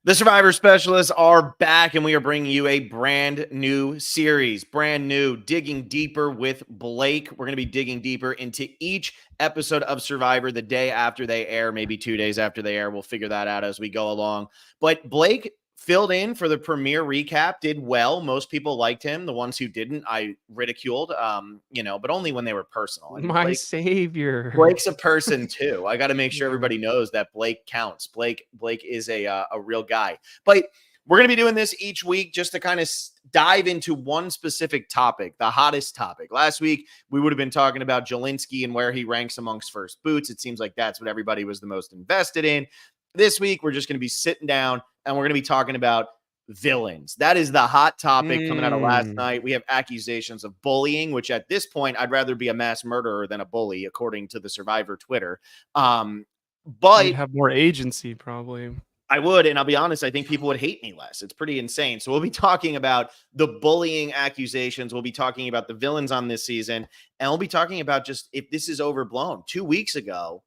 The Survivor Specialists are back, and we are bringing you a brand new series. Brand new, digging deeper with Blake. We're going to be digging deeper into each episode of Survivor the day after they air, maybe 2 days after they air. We'll figure that out as we go along. But Blake filled in for the premiere recap, did well. Most people liked him. The ones who didn't, I ridiculed, but only when they were personal. And My savior. Blake's a person too. I got to make sure everybody knows that Blake counts. Blake is a real guy. But we're going to be doing this each week just to kind of dive into one specific topic, the hottest topic. Last week, we would have been talking about Jelinski and where he ranks amongst first boots. It seems like that's what everybody was the most invested in. This week, we're just going to be sitting down and we're going to be talking about villains. That is the hot topic coming out of last night. We have accusations of bullying, which at this point, I'd rather be a mass murderer than a bully, according to the Survivor Twitter. But you'd have more agency, probably. I would, and I'll be honest, I think people would hate me less. It's pretty insane. So we'll be talking about the bullying accusations. We'll be talking about the villains on this season, and we'll be talking about just if this is overblown. 2 weeks ago,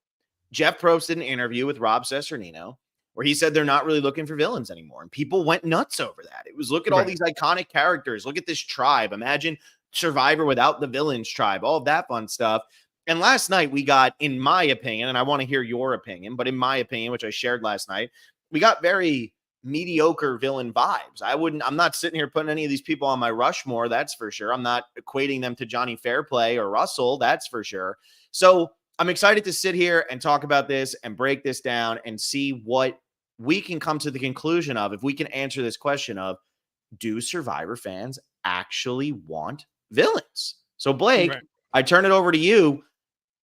Jeff Probst did an interview with Rob Cesternino where he said they're not really looking for villains anymore. And people went nuts over that. It was, look at all these iconic characters. Look at this tribe. Imagine Survivor without the villains tribe, all of that fun stuff. And last night we got, in my opinion, and I want to hear your opinion, but in my opinion, which I shared last night, we got very mediocre villain vibes. I'm not sitting here putting any of these people on my Rushmore. That's for sure. I'm not equating them to Johnny Fairplay or Russell. That's for sure. So I'm excited to sit here and talk about this and break this down and see what we can come to the conclusion of, if we can answer this question of, do Survivor fans actually want villains? So Blake, I turn it over to you.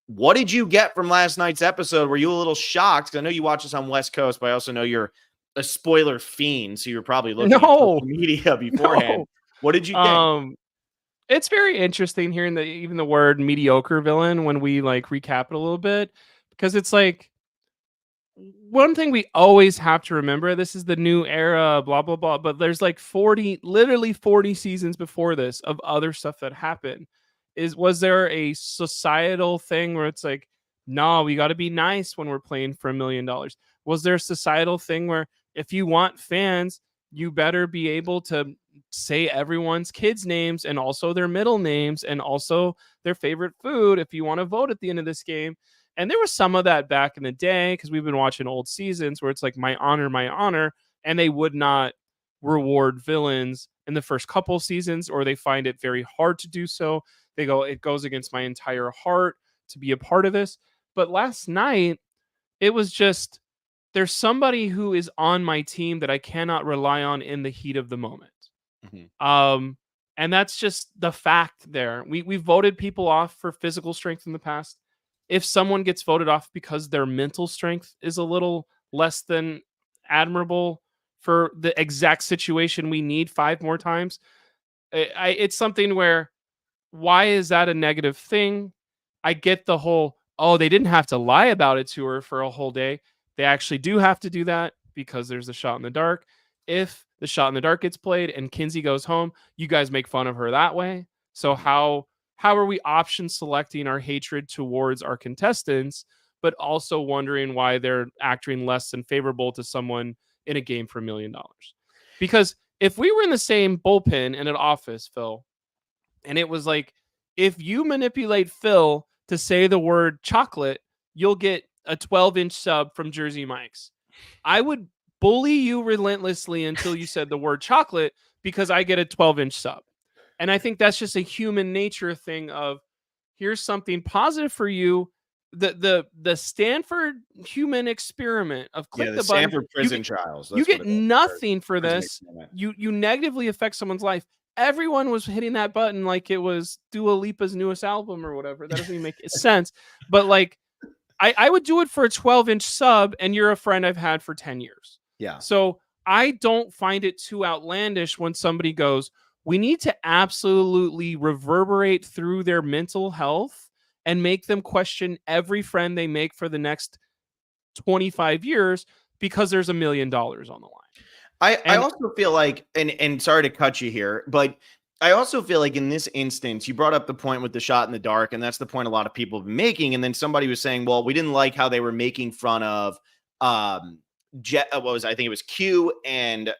What did you get from last night's episode? Were you a little shocked? Because I know you watch this on West Coast, but I also know you're a spoiler fiend, so you're probably looking at social media beforehand. What did you think? It's very interesting hearing even the word mediocre villain when we recap it a little bit, because it's like, one thing we always have to remember, this is the new era, blah, blah, blah, but there's literally 40 seasons before this of other stuff that happened. Was there a societal thing where it's like, no, we got to be nice when we're playing for $1 million? Was there a societal thing where if you want fans, you better be able to say everyone's kids' names and also their middle names and also their favorite food if you want to vote at the end of this game? And there was some of that back in the day, because we've been watching old seasons where it's like my honor, and they would not reward villains in the first couple seasons, or they find it very hard to do so. They go, it goes against my entire heart to be a part of this. But last night, it was just, there's somebody who is on my team that I cannot rely on in the heat of the moment. And that's just the fact there. We voted people off for physical strength in the past. If someone gets voted off because their mental strength is a little less than admirable for the exact situation we need 5 more times, it's something where, why is that a negative thing? I get the whole, they didn't have to lie about it to her for a whole day. They actually do have to do that because there's the shot in the dark. If the shot in the dark gets played and Kinsey goes home, you guys make fun of her that way. So how are we option selecting our hatred towards our contestants, but also wondering why they're acting less than favorable to someone in a game for $1 million? Because if we were in the same bullpen in an office, Phil, and it was like, if you manipulate Phil to say the word chocolate, you'll get a 12-inch sub from Jersey Mike's. I would bully you relentlessly until you said the word chocolate, because I get a 12-inch sub. And I think that's just a human nature thing of, here's something positive for you. The Stanford human experiment of click the button. Stanford prison trials. You get nothing for this. You negatively affect someone's life. Everyone was hitting that button like it was Dua Lipa's newest album or whatever. That doesn't even make sense. But I would do it for a 12-inch sub, and you're a friend I've had for 10 years. Yeah. So I don't find it too outlandish when somebody goes, we need to absolutely reverberate through their mental health and make them question every friend they make for the next 25 years because there's $1 million on the line. I also feel like, and sorry to cut you here, but I also feel like in this instance, you brought up the point with the shot in the dark, and that's the point a lot of people have been making. And then somebody was saying, well, we didn't like how they were making fun of I think it was Q and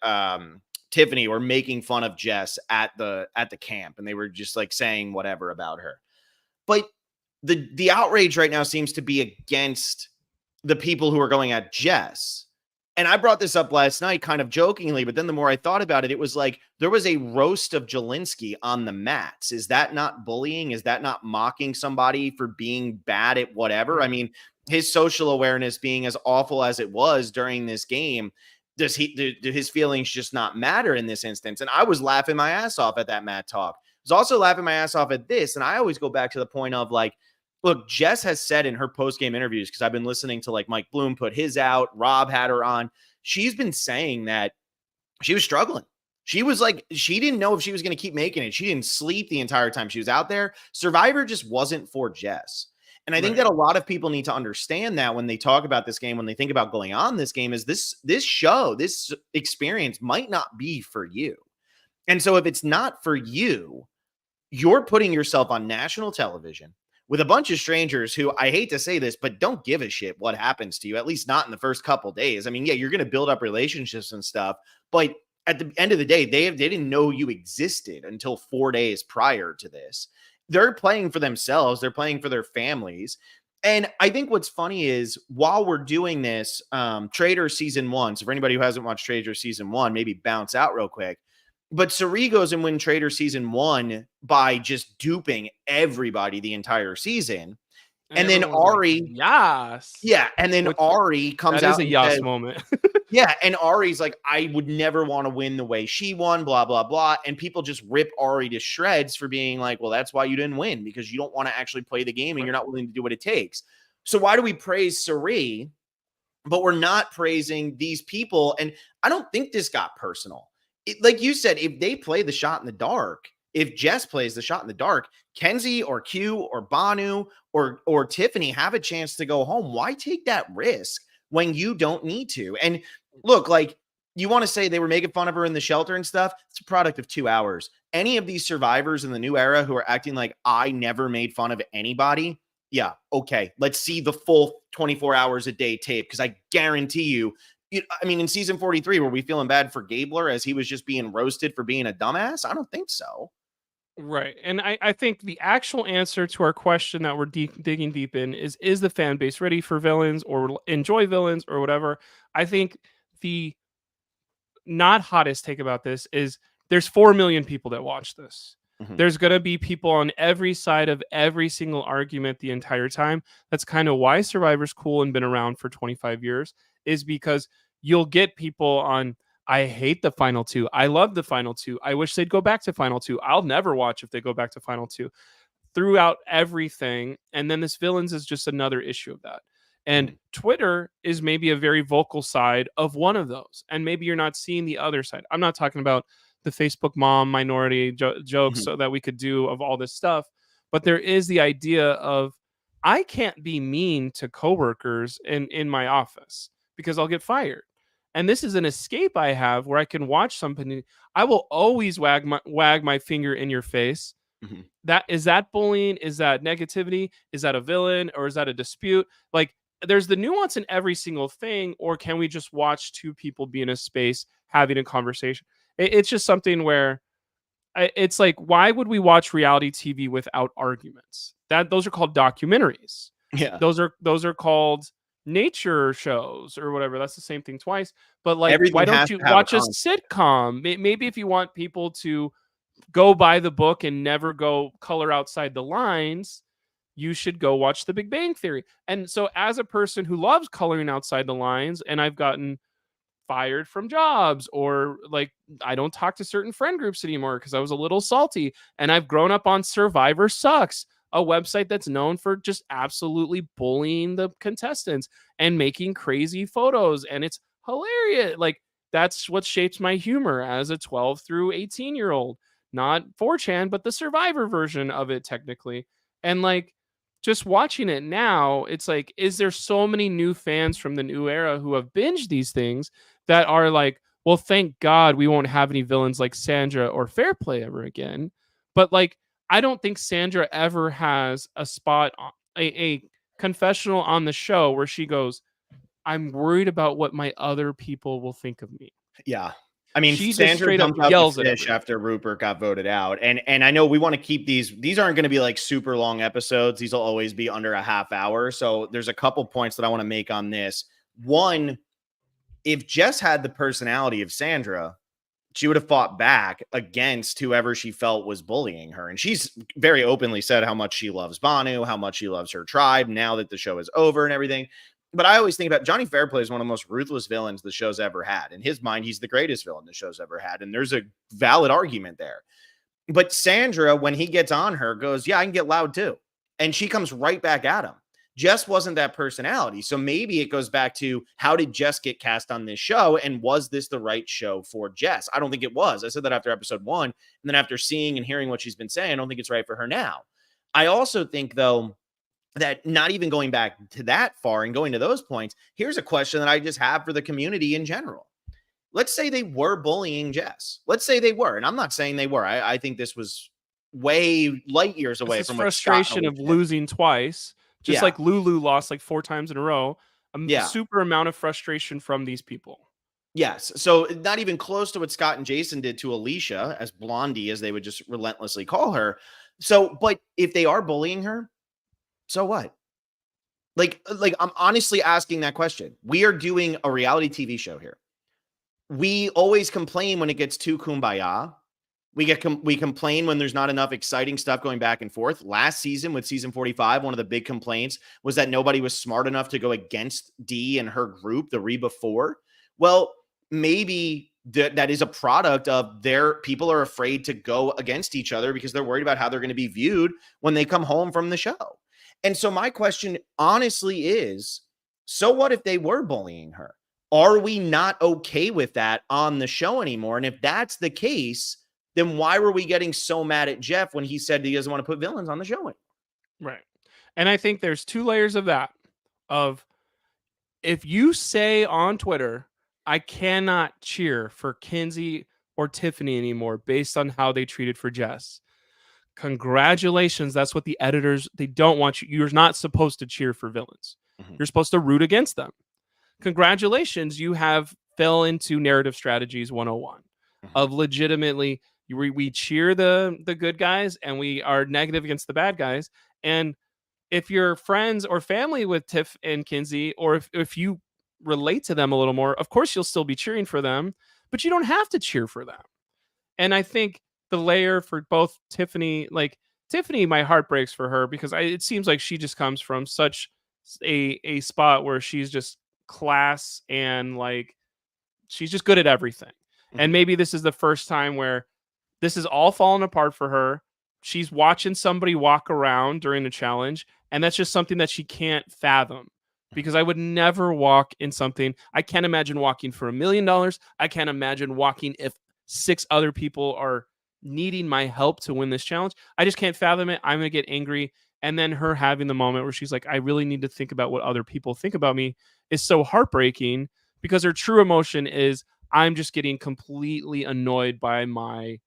Tiffany were making fun of Jess at the camp, and they were just like saying whatever about her. But the outrage right now seems to be against the people who are going at Jess. And I brought this up last night kind of jokingly, but then the more I thought about it, it was like there was a roast of Jelinski on the mats. Is that not bullying? Is that not mocking somebody for being bad at whatever? I mean, his social awareness being as awful as it was during this game, do his feelings just not matter in this instance? And I was laughing my ass off at that Matt talk. I was also laughing my ass off at this. And I always go back to the point of like, look, Jess has said in her post-game interviews, because I've been listening to like Mike Bloom put his out, Rob had her on. She's been saying that she was struggling. She was like, she didn't know if she was going to keep making it. She didn't sleep the entire time she was out there. Survivor just wasn't for Jess. And I think that a lot of people need to understand that when they talk about this game, when they think about going on this game, is this show, this experience might not be for you. And so if it's not for you, you're putting yourself on national television with a bunch of strangers who, I hate to say this, but don't give a shit what happens to you, at least not in the first couple days. I mean, yeah, you're going to build up relationships and stuff, but at the end of the day, they didn't know you existed until 4 days prior to this. They're playing for themselves. They're playing for their families. And I think what's funny is while we're doing this, Trader season 1, so for anybody who hasn't watched Trader season 1, maybe bounce out real quick. But Cirie goes and win Trader season 1 by just duping everybody the entire season. And then Ari, like, yes. Yeah. And then Ari comes out. That is a yas moment. Yeah. And Ari's like, I would never want to win the way she won, blah, blah, blah. And people just rip Ari to shreds for being like, well, that's why you didn't win, because you don't want to actually play the game and you're not willing to do what it takes. So why do we praise Cirie, but we're not praising these people? And I don't think this got personal. Like you said, if they play the shot in the dark, if Jess plays the shot in the dark, Kenzie or Q or Banu or Tiffany have a chance to go home. Why take that risk when you don't need to? And look, like, you want to say they were making fun of her in the shelter and stuff. It's a product of 2 hours. Any of these survivors in the new era who are acting like I never made fun of anybody. Yeah. Okay. Let's see the full 24 hours a day tape. Cause I guarantee you, I mean, in season 43, were we feeling bad for Gabler as he was just being roasted for being a dumbass? I don't think so. Right. And I think the actual answer to our question that we're digging deep in is the fan base ready for villains or enjoy villains or whatever? I think the not hottest take about this is there's 4 million people that watch this. Mm-hmm. There's going to be people on every side of every single argument the entire time. That's kind of why Survivor's cool and been around for 25 years, is because you'll get people on, I hate the final 2. I love the final 2. I wish they'd go back to final 2. I'll never watch if they go back to final 2. Throughout everything. And then this villains is just another issue of that. And Twitter is maybe a very vocal side of one of those. And maybe you're not seeing the other side. I'm not talking about the Facebook mom minority jokes so that we could do of all this stuff. But there is the idea of, I can't be mean to coworkers in my office because I'll get fired. And this is an escape I have where I can watch somebody. I will always wag my finger in your face. Mm-hmm. Is that bullying? Is that negativity? Is that a villain? Or is that a dispute? Like, there's the nuance in every single thing. Or can we just watch two people be in a space having a conversation? It's just something where it's like, why would we watch reality TV without arguments? Those are called documentaries. Yeah, those are called nature shows or whatever. That's the same thing twice. But like, everything, why don't you watch a sitcom? Maybe if you want people to go by the book and never go color outside the lines, you should go watch The Big Bang Theory. And so as a person who loves coloring outside the lines, and I've gotten fired from jobs, or like I don't talk to certain friend groups anymore because I was a little salty, and I've grown up on Survivor Sucks, a website that's known for just absolutely bullying the contestants and making crazy photos, and it's hilarious. Like, that's what shapes my humor as a 12 through 18-year-old. Not 4chan, but the Survivor version of it technically. And like, just watching it now, it's like, is there so many new fans from the new era who have binged these things that are like, well, thank God we won't have any villains like Sandra or Fairplay ever again. But like, I don't think Sandra ever has a spot, a confessional on the show where she goes, I'm worried about what my other people will think of me. Yeah. I mean, She just Sandra straight up jumped out the yells at fish everyone. after Rupert got voted out. And I know we want to keep these aren't going to be like super long episodes. These will always be under a half hour. So there's a couple points that I want to make on this. One, if Jess had the personality of Sandra, she would have fought back against whoever she felt was bullying her. And she's very openly said how much she loves Banu, how much she loves her tribe now that the show is over and everything. But I always think about Johnny Fairplay is one of the most ruthless villains the show's ever had. In his mind, he's the greatest villain the show's ever had. And there's a valid argument there. But Sandra, when he gets on her, goes, yeah, I can get loud too. And she comes right back at him. Jess wasn't that personality. So maybe it goes back to how did Jess get cast on this show? And was this the right show for Jess? I don't think it was. I said that after episode 1. And then after seeing and hearing what she's been saying, I don't think it's right for her now. I also think, though, that not even going back to that far and going to those points, here's a question that I just have for the community in general. Let's say they were bullying Jess. Let's say they were. And I'm not saying they were. I think this was way light years away This from frustration of losing twice. Just like Lulu lost like 4 times in a row. Super amount of frustration from these people. Yes. So not even close to what Scott and Jason did to Alicia, as Blondie, as they would just relentlessly call her. So, but if they are bullying her, so what? Like I'm honestly asking that question. We are doing a reality TV show here. We always complain when it gets too kumbaya. We complain when there's not enough exciting stuff going back and forth. Last season with season 45, one of the big complaints was that nobody was smart enough to go against Dee and her group the Reba 4. Well, maybe that is a product of their people are afraid to go against each other because they're worried about how they're going to be viewed when they come home from the show. And so my question honestly is, so what if they were bullying her? Are we not okay with that on the show anymore? And if that's the case, then why were we getting so mad at Jeff when he said he doesn't want to put villains on the show anymore? Right. And I think there's 2 layers of that. Of if you say on Twitter, I cannot cheer for Kinsey or Tiffany anymore based on how they treated for Jess. Congratulations. That's what the editors, they don't want you. You're not supposed to cheer for villains. Mm-hmm. You're supposed to root against them. Congratulations. You have fell into narrative strategies 101 of legitimately we cheer the good guys and we are negative against the bad guys. And if you're friends or family with Tiff and Kinsey, or if you relate to them a little more, of course you'll still be cheering for them, but you don't have to cheer for them. And I think the layer for both Tiffany, my heart breaks for her because it seems like she just comes from such a spot where she's just class and like she's just good at everything. Mm-hmm. And maybe this is the first time where this is all falling apart for her. She's watching somebody walk around during the challenge, and that's just something that she can't fathom. Because I would never walk in something. I can't imagine walking for $1 million. I can't imagine walking if 6 other people are needing my help to win this challenge. I just can't fathom it. I'm going to get angry. And then her having the moment where she's like, I really need to think about what other people think about me is so heartbreaking because her true emotion is I'm just getting completely annoyed by my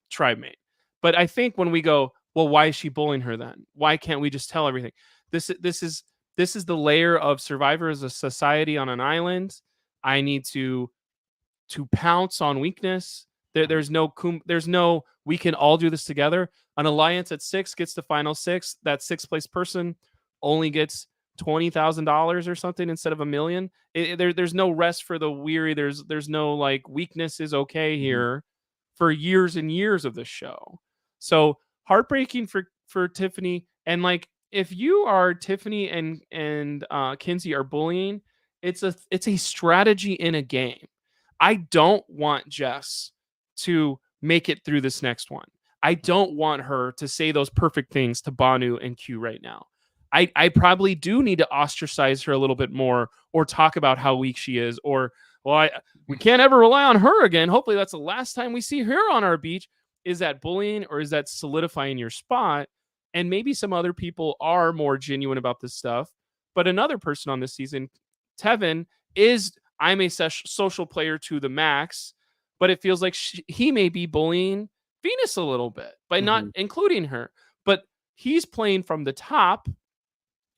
tribe mate. But I think when we go, well, why is she bullying her then? Why can't we just tell everything? This is the layer of Survivor as a society on an island. I need to pounce on weakness. There's no we can all do this together. An alliance at 6 gets to final 6. That 6th place person only gets $20,000 or something instead of $1 million. There's no rest for the weary. There's no like weakness is okay here for years and years of this show. So heartbreaking for Tiffany. And like if you are Tiffany and Kinsey are bullying, it's a strategy in a game. I don't want Jess to make it through this next one. I don't want her to say those perfect things to Banu and Q right now. I probably do need to ostracize her a little bit more or talk about how weak she is or, well, we can't ever rely on her again. Hopefully that's the last time we see her on our beach. Is that bullying or is that solidifying your spot? And maybe some other people are more genuine about this stuff. But another person on this season, Tevin, I'm a social player to the max, but it feels like he may be bullying Venus a little bit by not including her. But he's playing from the top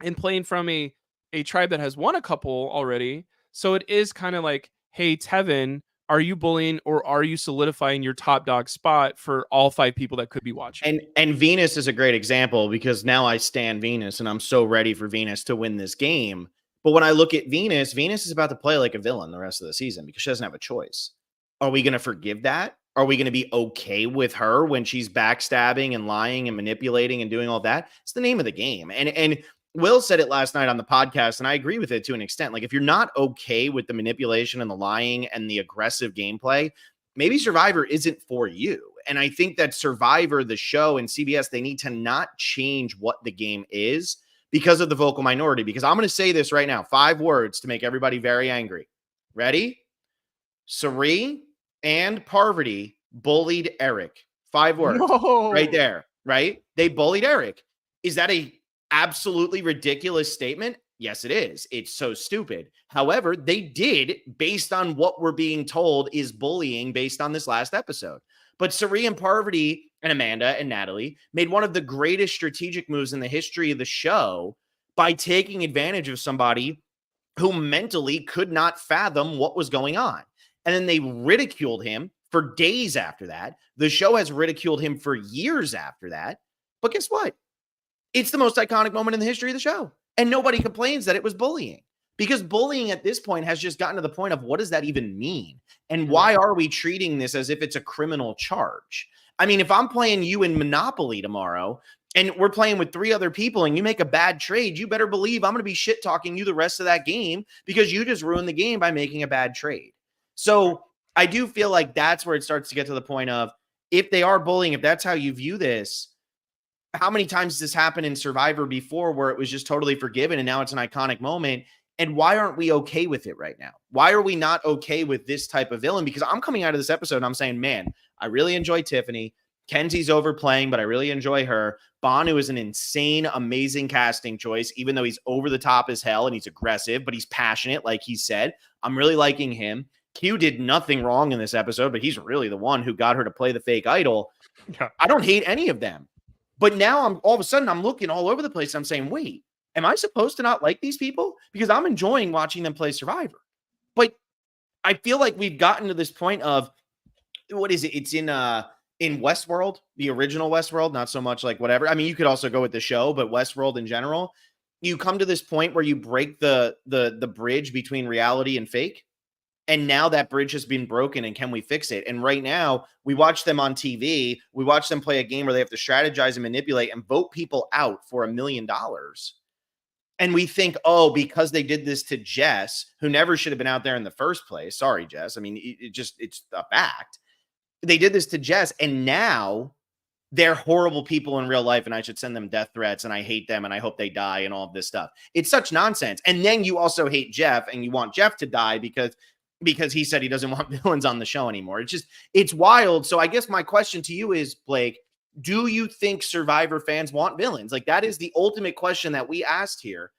and playing from a a tribe that has won a couple already. So it is kind of like, hey, Tevin, are you bullying or are you solidifying your top dog spot for all 5 people that could be watching? And Venus is a great example because now I stand Venus and I'm so ready for Venus to win this game. But when I look at Venus, Venus is about to play like a villain the rest of the season because she doesn't have a choice. Are we going to forgive that? Are we going to be okay with her when she's backstabbing and lying and manipulating and doing all that? It's the name of the game. And Will said it last night on the podcast, and I agree with it to an extent. Like, if you're not okay with the manipulation and the lying and the aggressive gameplay, maybe Survivor isn't for you. And I think that Survivor, the show, and CBS, they need to not change what the game is because of the vocal minority. Because I'm going to say this right now, 5 words to make everybody very angry. Ready? Cirie and Parvati bullied Eric. 5 words. No. Right there, right? They bullied Eric. Is that a absolutely ridiculous statement? Yes, it is. It's so stupid. However, they did, based on what we're being told is bullying based on this last episode. But Cirie and Parvati and Amanda and Natalie made one of the greatest strategic moves in the history of the show by taking advantage of somebody who mentally could not fathom what was going on. And then they ridiculed him for days after that. The show has ridiculed him for years after that. But guess what? It's the most iconic moment in the history of the show. And nobody complains that it was bullying, because bullying at this point has just gotten to the point of what does that even mean? And why are we treating this as if it's a criminal charge? I mean, if I'm playing you in Monopoly tomorrow and we're playing with 3 other people and you make a bad trade, you better believe I'm going to be shit talking you the rest of that game because you just ruined the game by making a bad trade. So I do feel like that's where it starts to get to the point of, if they are bullying, if that's how you view this, how many times has this happened in Survivor before where it was just totally forgiven and now it's an iconic moment? And why aren't we okay with it right now? Why are we not okay with this type of villain? Because I'm coming out of this episode and I'm saying, man, I really enjoy Tiffany. Kenzie's overplaying, but I really enjoy her. Bhanu is an insane, amazing casting choice, even though he's over the top as hell and he's aggressive, but he's passionate, like he said. I'm really liking him. Q did nothing wrong in this episode, but he's really the one who got her to play the fake idol. Yeah. I don't hate any of them. But now I'm all of a sudden I'm looking all over the place. I'm saying, wait, am I supposed to not like these people? Because I'm enjoying watching them play Survivor. But I feel like we've gotten to this point of, what is it? It's in Westworld, the original Westworld, not so much like whatever. I mean, you could also go with the show, but Westworld in general, you come to this point where you break the bridge between reality and fake. And now that bridge has been broken, and can we fix it? And right now, we watch them on TV. We watch them play a game where they have to strategize and manipulate and vote people out for $1 million. And we think, oh, because they did this to Jess, who never should have been out there in the first place. Sorry, Jess. I mean, it's a fact. They did this to Jess, and now they're horrible people in real life, and I should send them death threats, and I hate them, and I hope they die, and all of this stuff. It's such nonsense. And then you also hate Jeff, and you want Jeff to die because he said he doesn't want villains on the show anymore. It's wild. So I guess my question to you is, Blake, do you think Survivor fans want villains? Like, that is the ultimate question that we asked here.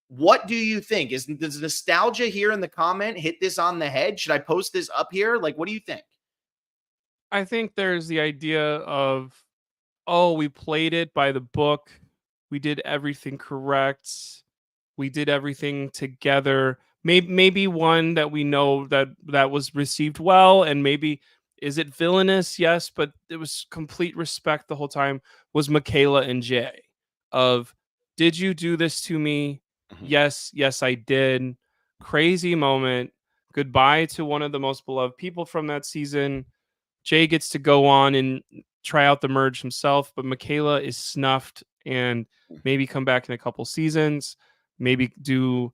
What do you think? Does nostalgia here in the comment hit this on the head? Should I post this up here? Like, what do you think? I think there's the idea of, oh, we played it by the book. We did everything correct. We did everything together. Maybe one that we know that was received well, and maybe, is it villainous? Yes, but it was complete respect the whole time, was Michaela and Jay. Of, did you do this to me? Mhm. Yes, I did. Crazy moment. Goodbye to one of the most beloved people from that season. Jay gets to go on and try out the merge himself, but Michaela is snuffed and maybe come back in a couple seasons, maybe do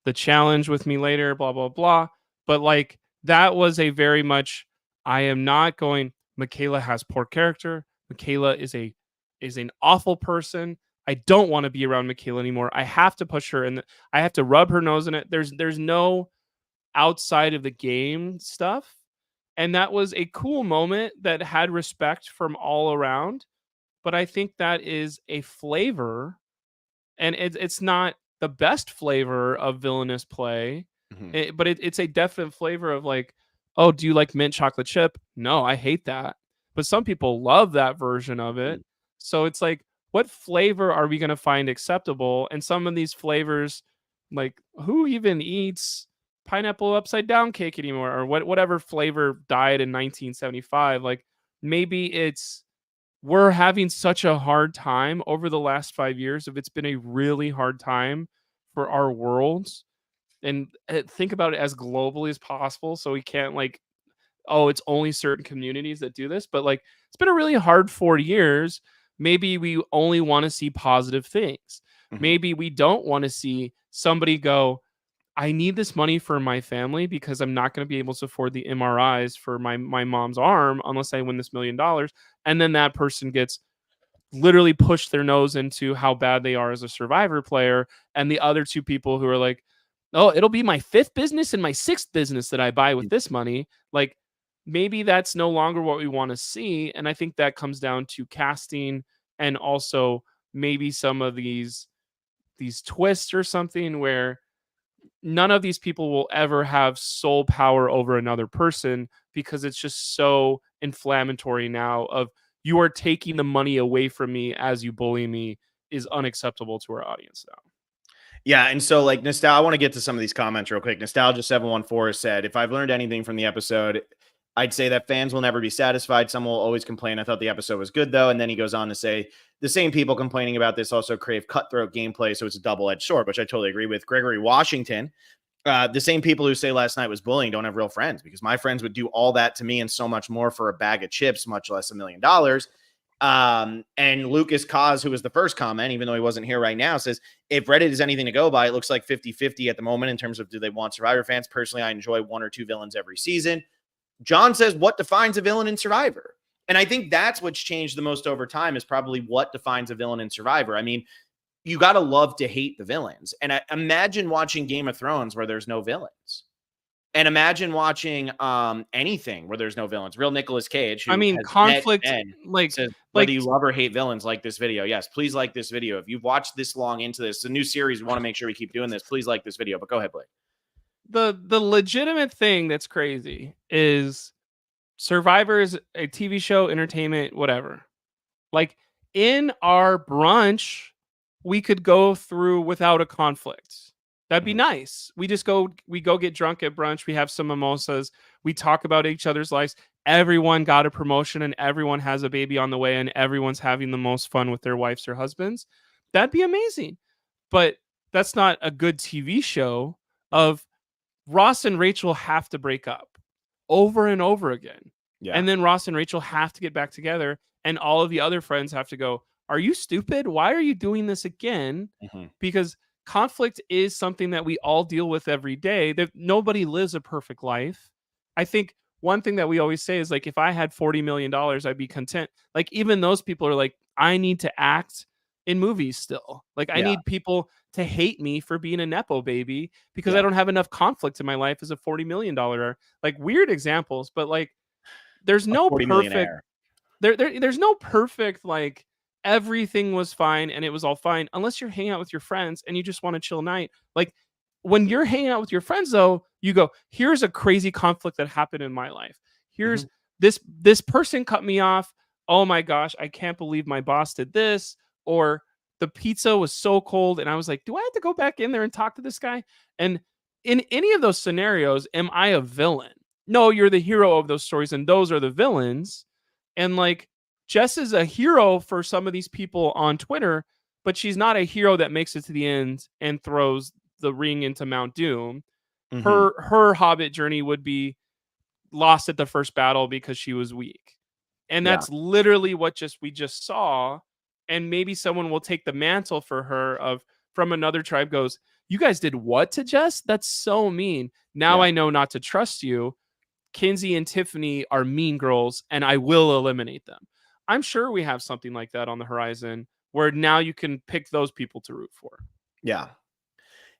the challenge with me later, blah, blah, blah. But like, that was a very much, I am not going, Michaela has poor character. Michaela is an awful person. I don't want to be around Michaela anymore. I have to push her and I have to rub her nose in it. There's no outside of the game stuff. And that was a cool moment that had respect from all around. But I think that is a flavor, and it's not the best flavor of villainous play, Mhm. but it's a definite flavor of like, oh, do you like mint chocolate chip? No, I hate that. But some people love that version of it. So it's like, what flavor are we going to find acceptable? And some of these flavors Like, who even eats pineapple upside down cake anymore, or whatever flavor died in 1975? Like, maybe it's we're having such a hard time over the last 5 years. If it's been a really hard time for our worlds, and think about it as globally as possible, so we can't like, oh, it's only certain communities that do this, but like it's been a really hard 4 years. Maybe we only want to see positive things. Mhm. Maybe we don't want to see somebody go, I need this money for my family because I'm not going to be able to afford the MRIs for my mom's arm unless I win this $1 million. And then that person gets literally pushed their nose into how bad they are as a Survivor player. And the other two people who are like, oh, it'll be my fifth business and my sixth business that I buy with this money. Like, maybe that's no longer what we want to see. And I think that comes down to casting, and also maybe some of these twists or something where none of these people will ever have sole power over another person, because it's just so inflammatory now of, you are taking the money away from me as you bully me, is unacceptable to our audience now. Yeah, and so like nostalgia, I want to get to some of these comments real quick. Nostalgia 714 said, "If I've learned anything from the episode, I'd say that fans will never be satisfied. Some will always complain. I thought the episode was good though." And then he goes on to say, "The same people complaining about this also crave cutthroat gameplay, so it's a double-edged sword," which I totally agree with. Gregory Washington, the same people who say last night was bullying don't have real friends, because my friends would do all that to me and so much more for a bag of chips, much less $1 million. And Lucas Cause, who was the first comment, even though he wasn't here right now, says, if Reddit is anything to go by, it looks like 50-50 at the moment in terms of do they want Survivor fans. Personally, I enjoy one or two villains every season. John says, what defines a villain in Survivor? And I think that's what's changed the most over time, is probably what defines a villain in Survivor. I mean, you got to love to hate the villains. And I imagine watching Game of Thrones where there's no villains. And imagine watching anything where there's no villains. Real Nicolas Cage, I who mean, has conflict, Ben, like, says, whether like you love or hate villains, like this video. Yes, please like this video. If you've watched this long into this, it's a new series, we want to make sure we keep doing this. Please like this video. But go ahead, Blake. the legitimate thing that's crazy is Survivor is a TV show, entertainment, whatever. Like, in our brunch, we could go through without a conflict. That'd be Mhm. nice. We go get drunk at brunch, we have some mimosas, we talk about each other's lives. Everyone got a promotion and everyone has a baby on the way and everyone's having the most fun with their wives or husbands. That'd be amazing. But that's not a good TV show of Ross and Rachel have to break up over and over again. Yeah. And then Ross and Rachel have to get back together, and all of the other friends have to go, are you stupid? Why are you doing this again? Mhm. Because conflict is something that we all deal with every day. That nobody lives a perfect life. I think one thing that we always say is like, if I had $40 million, I'd be content. Like, even those people are like, I need to act in movies still. Like, I Yeah. need people to hate me for being a Nepo baby because I Yeah. don't have enough conflict in my life as a $40 million. Like, weird examples, but like, there's A no 40 perfect millionaire. there's no perfect like everything was fine and it was all fine unless you're hanging out with your friends and you just want to chill night. Like, when you're hanging out with your friends though, you go, here's a crazy conflict that happened in my life. Here's Mhm. this person cut me off. Oh my gosh, I can't believe my boss did this. Or the pizza was so cold and I was like, do I have to go back in there and talk to this guy? And in any of those scenarios, am I a villain? No, you're the hero of those stories and those are the villains. And like, Jess is a hero for some of these people on Twitter, but she's not a hero that makes it to the end and throws the ring into Mount Doom. Mhm. Her Hobbit journey would be lost at the first battle because she was weak. And Yeah. that's literally what we just saw. And maybe someone will take the mantle for her of, from another tribe, goes, you guys did what to Jess? That's so mean. Now Yeah. I know not to trust you. Kinsey and Tiffany are mean girls and I will eliminate them. I'm sure we have something like that on the horizon where now you can pick those people to root for. Yeah.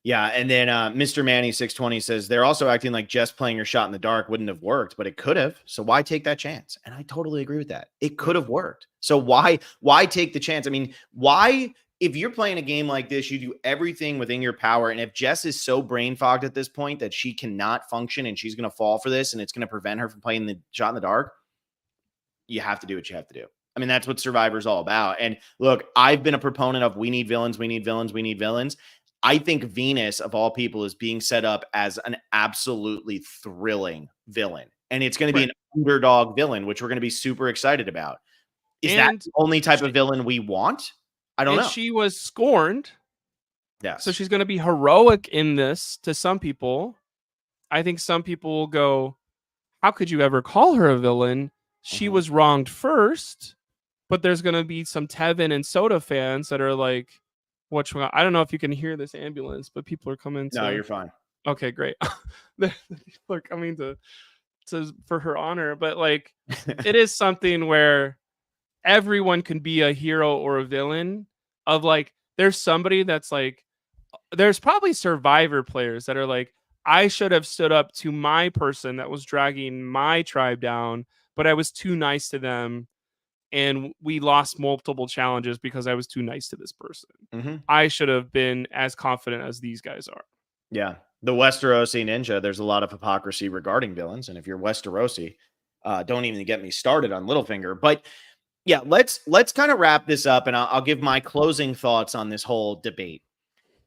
Yeah. And then Mr. Manny 620 says, they're also acting like just playing your shot in the dark wouldn't have worked, but it could have. So why take that chance? And I totally agree with that. It could have worked. So why take the chance? I mean, why, if you're playing a game like this, you do everything within your power. And if Jess is so brain fogged at this point that she cannot function and she's going to fall for this and it's going to prevent her from playing the shot in the dark, you have to do what you have to do. I mean, that's what Survivor's all about. And look, I've been a proponent of we need villains, we need villains, we need villains. I think Venus, of all people, is being set up as an absolutely thrilling villain. And it's going to be Right. an underdog villain, which we're going to be super excited about. Is that And the only type of she, villain we want? I don't and know. she was scorned. Yes. So she's going to be heroic in this to some people. I think some people will go, how could you ever call her a villain? She Mhm. was wronged first. But there's going to be some Tevin and Soda fans that are like, what's wrong? I don't know if you can hear this ambulance, but people are coming No, to. you're fine. Okay, great. The people are coming to for her honor. But like, it is something where everyone can be a hero or a villain. Of like, there's somebody that's like, there's probably Survivor players that are like, I should have stood up to my person that was dragging my tribe down, but I was too nice to them and we lost multiple challenges because I was too nice to this person. Mhm. I should have been as confident as these guys are. Yeah. The Westerosi ninja, there's a lot of hypocrisy regarding villains. And if you're Westerosi, don't even get me started on Littlefinger. But yeah, let's kind of wrap this up, and I'll give my closing thoughts on this whole debate.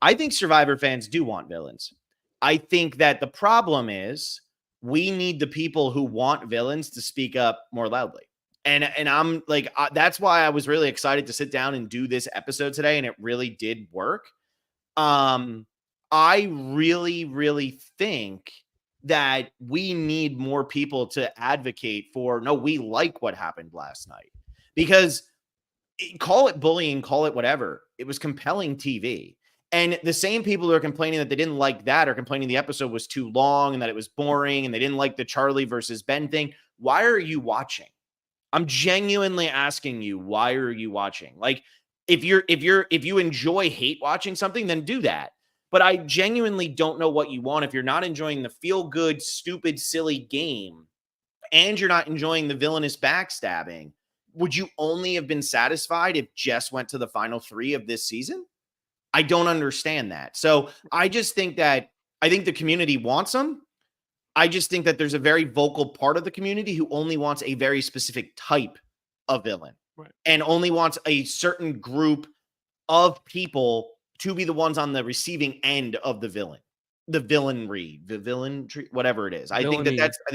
I think Survivor fans do want villains. I think that the problem is we need the people who want villains to speak up more loudly. And I'm like, that's why I was really excited to sit down and do this episode today, and it really did work. Um, I really, really think that we need more people to advocate for, no, we like what happened last night, because call it bullying, call it whatever. It was compelling TV. And the same people who are complaining that they didn't like that are complaining the episode was too long and that it was boring and they didn't like the Charlie versus Ben thing. Why are you watching? I'm genuinely asking you, why are you watching? Like, if you enjoy hate watching something, then do that. But I genuinely don't know what you want if you're not enjoying the feel good, stupid, silly game and you're not enjoying the villainous backstabbing. Would you only have been satisfied if Jess went to the final 3 of this season? I don't understand that. So I just think that I think the community wants them. I just think that there's a very vocal part of the community who only wants a very specific type of villain, Right. and only wants a certain group of people to be the ones on the receiving end of the villainry, the villain tree, whatever it is. I think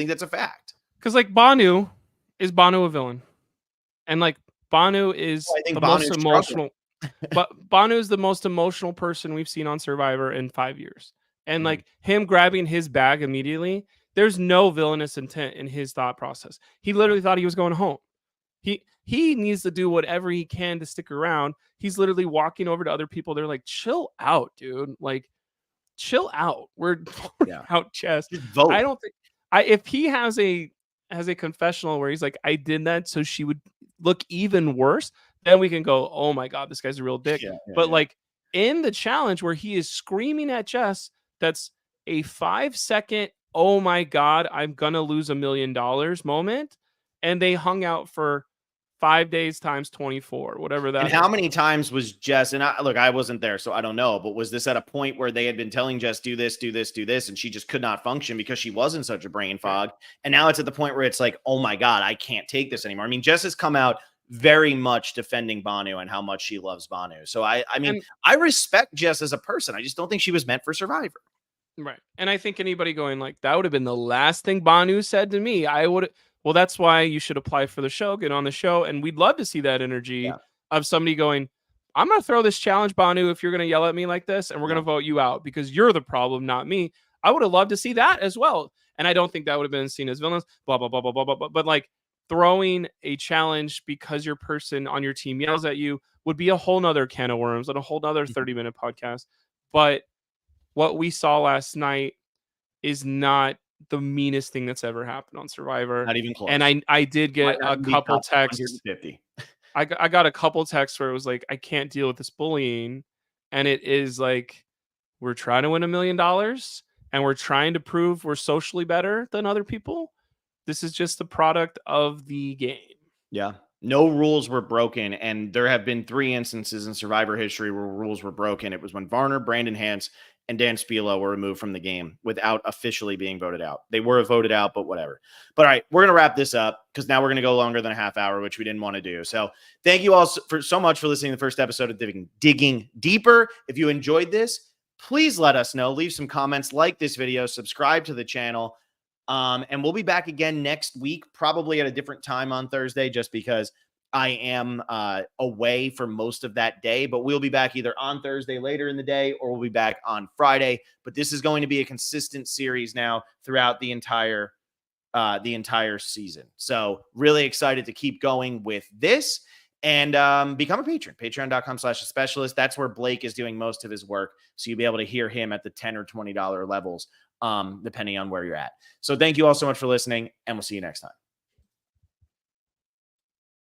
that's a fact. Because like Banu, is Banu a villain? And like Banu is Well, I think the Bonu's most struggling. emotional. But Banu is the most emotional person we've seen on Survivor in 5 years. And Mhm. like him grabbing his bag immediately, there's no villainous intent in his thought process. He literally thought he was going home. He needs to do whatever he can to stick around. He's literally walking over to other people. They're like, chill out, dude. Like, chill out. We're Yeah. out chest. Just vote. I don't think if he has a confessional where he's like, I did that so she would look even worse, then we can go, oh my god, this guy's a real dick. Yeah, But yeah. like in the challenge where he is screaming at Jess, that's a 5-second, oh my god, I'm gonna lose $1 million moment. And they hung out for 5 days times 24, whatever And that how is. many times was Jess, and I wasn't there, so I don't know, but was this at a point where they had been telling Jess, do this, do this, do this, and she just could not function because she was in such a brain fog? And now it's at the point where it's like, oh my God, I can't take this anymore. I mean, Jess has come out very much defending Banu and how much she loves Banu. So I mean, And I respect Jess as a person. I just don't think she was meant for Survivor. right. And I think anybody going like, that would have been the last thing Banu said to me. I would, well, that's why you should apply for the show, get on the show. And we'd love to see that energy Yeah. of somebody going, I'm going to throw this challenge, Banu, if you're going to yell at me like this, and we're Yeah. going to vote you out because you're the problem, not me. I would have loved to see that as well. And I don't think that would have been seen as villains, blah, blah, blah, blah, blah, blah, blah. But like throwing a challenge because your person on your team yells at you would be a whole nother can of worms and a whole nother 30-minute podcast. But what we saw last night is not the meanest thing that's ever happened on Survivor. Not even close. And I did get Might not a even be couple top texts. 150. I got a couple texts where it was like, I can't deal with this bullying. And it is like, we're trying to win $1 million and we're trying to prove we're socially better than other people. This is just the product of the game. Yeah. No rules were broken. And there have been 3 instances in Survivor history where rules were broken. It was when Varner, Brandon Hance, and Dan Spilo were removed from the game without officially being voted out. They were voted out, but whatever. But all right, we're going to wrap this up because now we're going to go longer than a half hour, which we didn't want to do. So thank you all so much for listening to the first episode of Digging Deeper. If you enjoyed this, please let us know. Leave some comments, like this video, subscribe to the channel. And we'll be back again next week, probably at a different time on Thursday, just because I am away for most of that day. But we'll be back either on Thursday later in the day, or we'll be back on Friday. But this is going to be a consistent series now throughout the entire season. So really excited to keep going with this. And become a patron, patreon.com/specialist. That's where Blake is doing most of his work. So you'll be able to hear him at the $10 or $20 levels, depending on where you're at. So thank you all so much for listening, and we'll see you next time.